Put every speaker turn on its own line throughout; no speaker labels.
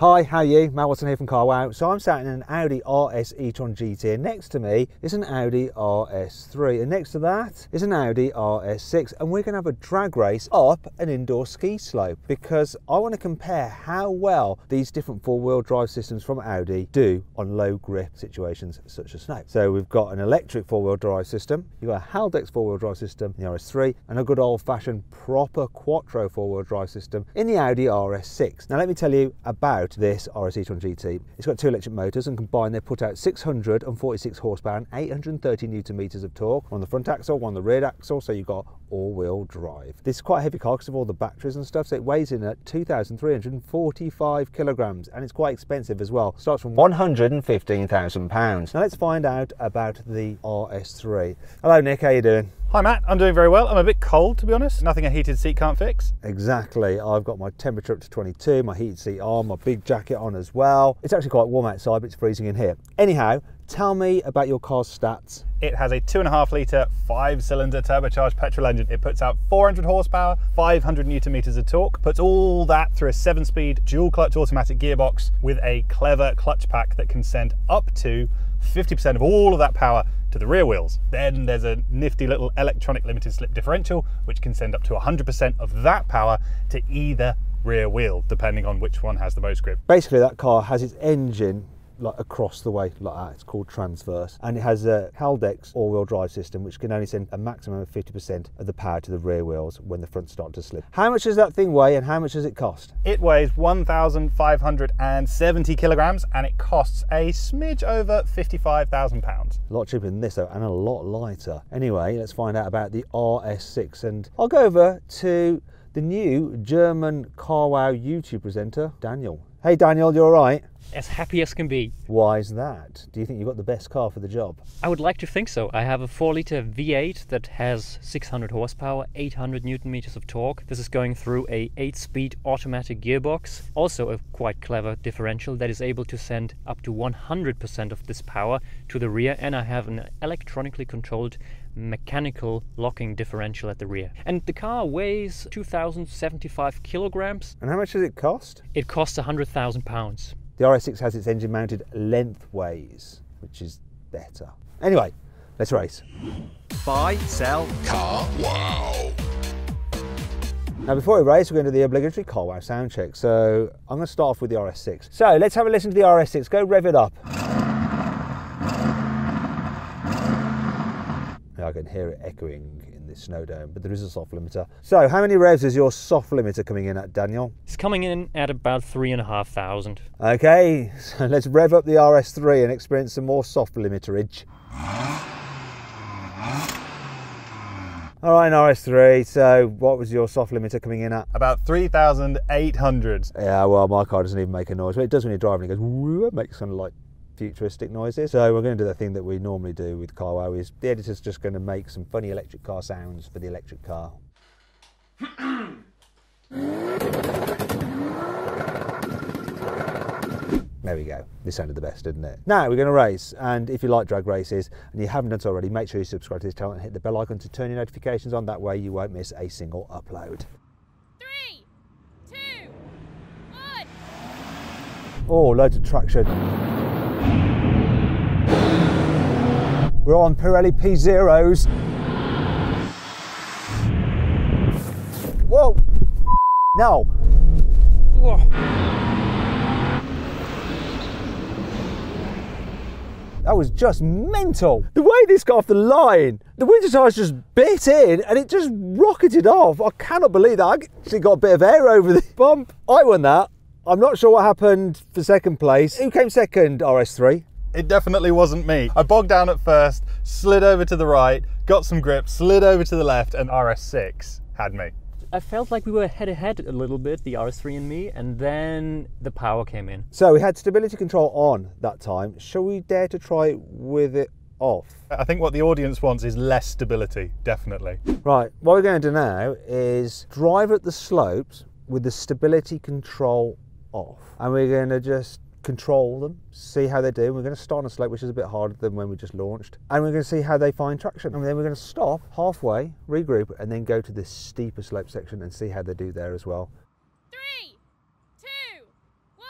Hi, how are you? Matt Watson here from CarWow. So I'm sat in an Audi RS e-tron GT, and next to me is an Audi RS3, and next to that is an Audi RS6, and we're going to have a drag race up an indoor ski slope because I want to compare how well these different four-wheel drive systems from Audi do on low grip situations such as snow. So we've got an electric four-wheel drive system, you've got a Haldex four-wheel drive system in the RS3, and a good old-fashioned proper quattro four-wheel drive system in the Audi RS6. Now let me tell you about this RS e-tron GT. It's got two electric motors, and combined they put out 646 horsepower and 830 newton meters of torque on the front axle, one on the rear axle, so you've got all-wheel drive. This is quite a heavy car because of all the batteries and stuff, so it weighs in at 2,345 kilograms, and it's quite expensive as well. Starts from £115,000. Now let's find out about the RS3. Hello Nick, how you doing?
Hi Matt, I'm doing very well. I'm a bit cold, to be honest. Nothing a heated seat can't fix.
Exactly. I've got my temperature up to 22, my heated seat on, my big jacket on as well. It's actually quite warm outside, but it's freezing in here. Anyhow, tell me about your car's stats.
It has a 2.5 litre, 5-cylinder turbocharged petrol engine. It puts out 400 horsepower, 500 newton meters of torque, puts all that through a 7-speed dual clutch automatic gearbox with a clever clutch pack that can send up to 50% of all of that power to the rear wheels. Then there's a nifty little electronic limited slip differential which can send up to 100% of that power to either rear wheel, depending on which one has the most grip.
Basically that car has its engine like across the way like that. It's called transverse, and it has a Haldex all-wheel drive system which can only send a maximum of 50% of the power to the rear wheels when the front start to slip. How much does that thing weigh and how much does it cost?
It weighs 1,570 kilograms and it costs a smidge over £55,000.
A lot cheaper than this though, and a lot lighter. Anyway, let's find out about the RS6, and I'll go over to the new German CarWow YouTube presenter, Daniel. Hey Daniel, you all right?
As happy as can be.
Why is that? Do you think you've got the best car for the job?
I would like to think so. I have a 4-litre V8 that has 600 horsepower, 800 newton meters of torque. This is going through a 8-speed automatic gearbox. Also a quite clever differential that is able to send up to 100% of this power to the rear, and I have an electronically controlled mechanical locking differential at the rear. And the car weighs 2,075 kilograms.
And how much does it cost?
It costs £100,000.
The RS6 has its engine mounted lengthways, which is better. Anyway, let's race.
Buy, sell, car, wow.
Now before we race, we're going to do the obligatory CarWow sound check. So I'm going to start off with the RS6. So let's have a listen to the RS6. Go rev it up. I can hear it echoing in this snow dome, but there is a soft limiter. So how many revs is your soft limiter coming in at, Daniel?
It's coming in at about 3,500.
Okay, so let's rev up the RS3 and experience some more soft limiterage. All right, RS3, so what was your soft limiter coming in at?
About 3,800.
Yeah, well, my car doesn't even make a noise. Well, it does when you're driving, it goes, woo, it makes kind of like futuristic noises. So we're going to do the thing that we normally do with CarWow, is the editor's just going to make some funny electric car sounds for the electric car. There we go. This sounded the best, didn't it? Now we're going to race, and if you like drag races and you haven't done so already, make sure you subscribe to this channel and hit the bell icon to turn your notifications on. That way you won't miss a single upload.
3, 2, 1.
Oh, loads of traction. We're on Pirelli P0s. Whoa! No!
Whoa.
That was just mental. The way this got off the line, the winter tires just bit in and it just rocketed off. I cannot believe that. I actually got a bit of air over the bump. I won that. I'm not sure what happened for second place. Who came second, RS3?
It definitely wasn't me. I bogged down at first, slid over to the right, got some grip, slid over to the left, and RS6 had me.
I felt like we were head-to-head a little bit, the RS3 and me, and then the power came in.
So we had stability control on that time. Shall we dare to try with it off?
I think what the audience wants is less stability, definitely.
Right, what we're going to do now is drive up the slopes with the stability control off. And we're going to just control them, see how they do. We're going to start on a slope which is a bit harder than when we just launched, and we're going to see how they find traction, and then we're going to stop halfway, regroup, and then go to this steeper slope section and see how they do there as well.
3, 2, 1.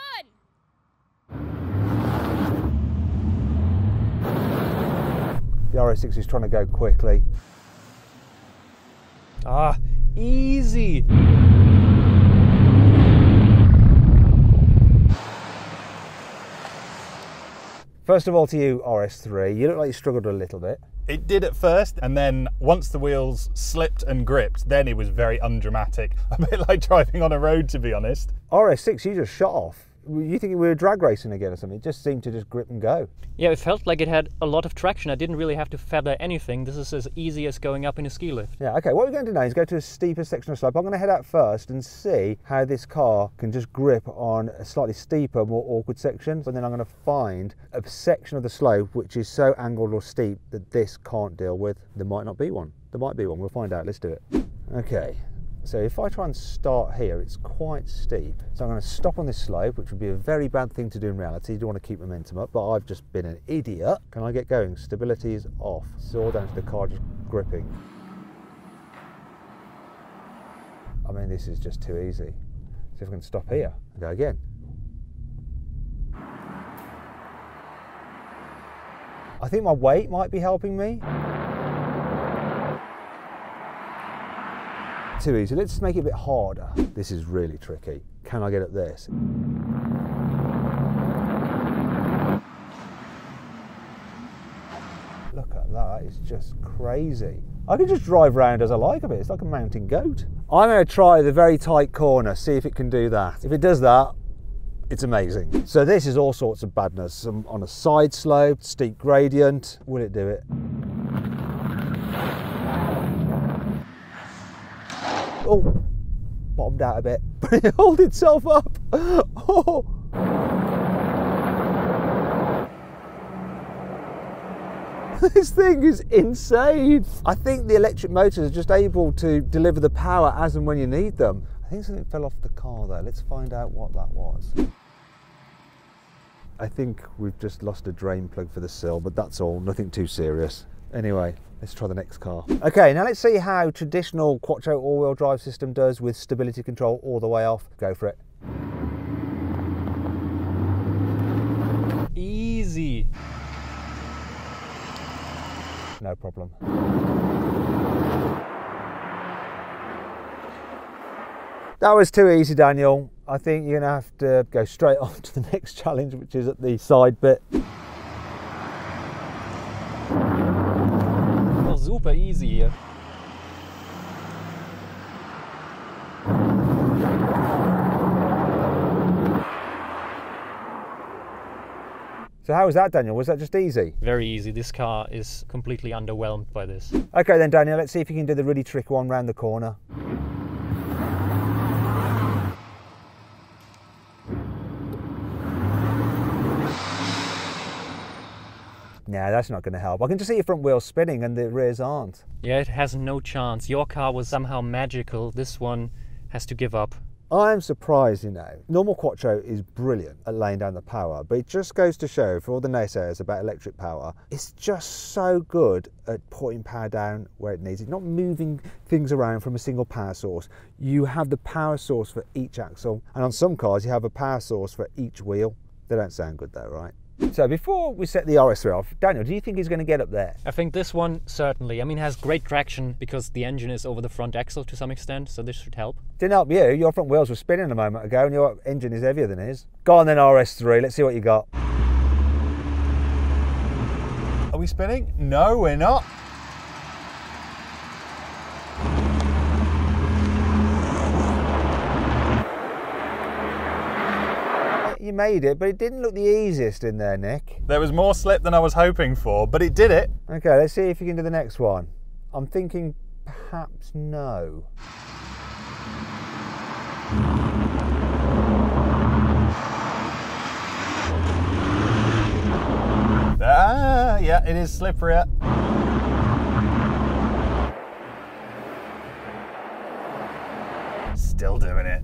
The RS6 is trying to go quickly.
Ah, easy.
First of all, to you, RS3, you look like you struggled a little bit.
It did at first, and then once the wheels slipped and gripped, then it was very undramatic. A bit like driving on a road, to be honest.
RS6, you just shot off. You think we were drag racing again or something? It just seemed to just grip and go.
Yeah, it felt like it had a lot of traction. I didn't really have to feather anything. This is as easy as going up in a ski lift.
Yeah, okay, what we're going to do now is go to a steeper section of slope. I'm going to head out first and see how this car can just grip on a slightly steeper, more awkward section. And then I'm going to find a section of the slope which is so angled or steep that this can't deal with. There might not be one. There might be one. We'll find out. Let's do it. Okay. So if I try and start here, it's quite steep. So I'm going to stop on this slope, which would be a very bad thing to do in reality. You don't want to keep momentum up, but I've just been an idiot. Can I get going? Stability is off. Saw down to the car just gripping. I mean, this is just too easy. So if I can stop here and go again. I think my weight might be helping me. Too easy. Let's just make it a bit harder. This is really tricky. Can I get up this? Look at that, it's just crazy. I can just drive around as I like a bit. It's like a mountain goat. I'm going to try the very tight corner, see if it can do that. If it does that, it's amazing. So this is all sorts of badness. Some on a side slope, steep gradient. Will it do it? Oh, bottomed out a bit, but it held itself up. Oh. This thing is insane. I think the electric motors are just able to deliver the power as and when you need them. I think something fell off the car though. Let's find out what that was. I think we've just lost a drain plug for the sill, but that's all, nothing too serious. Anyway, let's try the next car. Okay, now let's see how traditional Quattro all-wheel drive system does with stability control all the way off. Go for it.
Easy.
No problem. That was too easy, Daniel. I think you're gonna have to go straight on to the next challenge, which is at the side bit.
Super easy here.
So how was that, Daniel? Was that just easy?
Very easy. This car is completely underwhelmed by this.
Okay then, Daniel, let's see if you can do the really tricky one round the corner. Nah, that's not going to help. I can just see your front wheels spinning and the rears aren't.
Yeah, it has no chance. Your car was somehow magical. This one has to give up.
I'm surprised, you know. Normal Quattro is brilliant at laying down the power, but it just goes to show, for all the naysayers about electric power, it's just so good at putting power down where it needs it, not moving things around from a single power source. You have the power source for each axle, and on some cars you have a power source for each wheel. They don't sound good though, right? So before we set the RS3 off, Daniel, do you think he's going to get up there?
I think this one, certainly. I mean, it has great traction because the engine is over the front axle to some extent, so this should help.
Didn't help you. Your front wheels were spinning a moment ago and your engine is heavier than his. Go on then, RS3. Let's see what you got.
Are we spinning? No, we're not.
You made it, but it didn't look the easiest in there, Nick.
There was more slip than I was hoping for, but it did it.
Okay, let's see if you can do the next one. I'm thinking perhaps no.
Ah, yeah, it is slipperier. Still doing it.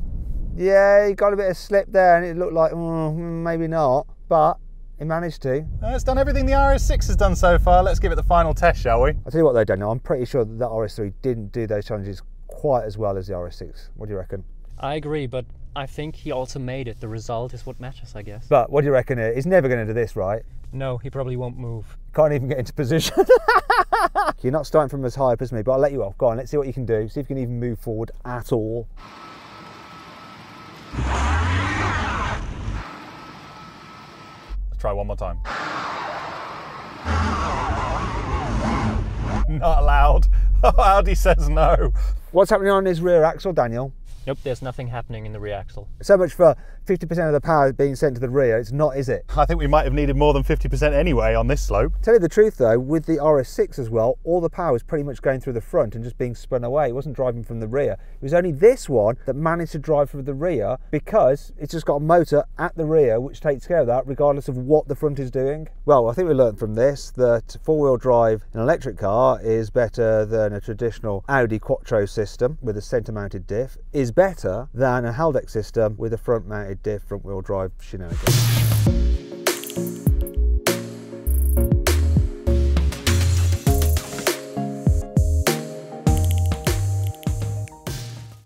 Yeah, he got a bit of slip there and it looked like, maybe not, but he managed to.
It's done everything the RS6 has done so far. Let's give it the final test, shall we?
I'll tell you what though, Daniel, I'm pretty sure that the RS3 didn't do those challenges quite as well as the RS6. What do you reckon?
I agree, but I think he also made it. The result is what matters, I guess.
But what do you reckon? He's never going to do this, right?
No, he probably won't move.
Can't even get into position. You're not starting from as high up as me, but I'll let you off. Go on, let's see what you can do. See if you can even move forward at all.
Let's try one more time. Not allowed. Audi says no.
What's happening on his rear axle, Daniel?
Nope, there's nothing happening in the rear axle.
So much for 50% of the power being sent to the rear. It's not, is it?
I think we might have needed more than 50% anyway on this slope.
Tell you the truth though, with the RS6 as well, all the power was pretty much going through the front and just being spun away. It wasn't driving from the rear. It was only this one that managed to drive from the rear because it's just got a motor at the rear which takes care of that regardless of what the front is doing. Well, I think we learned from this that four-wheel drive in an electric car is better than a traditional Audi Quattro system with a centre-mounted diff, is better than a Haldex system with a front-mounted diff, front-wheel drive shenanigans.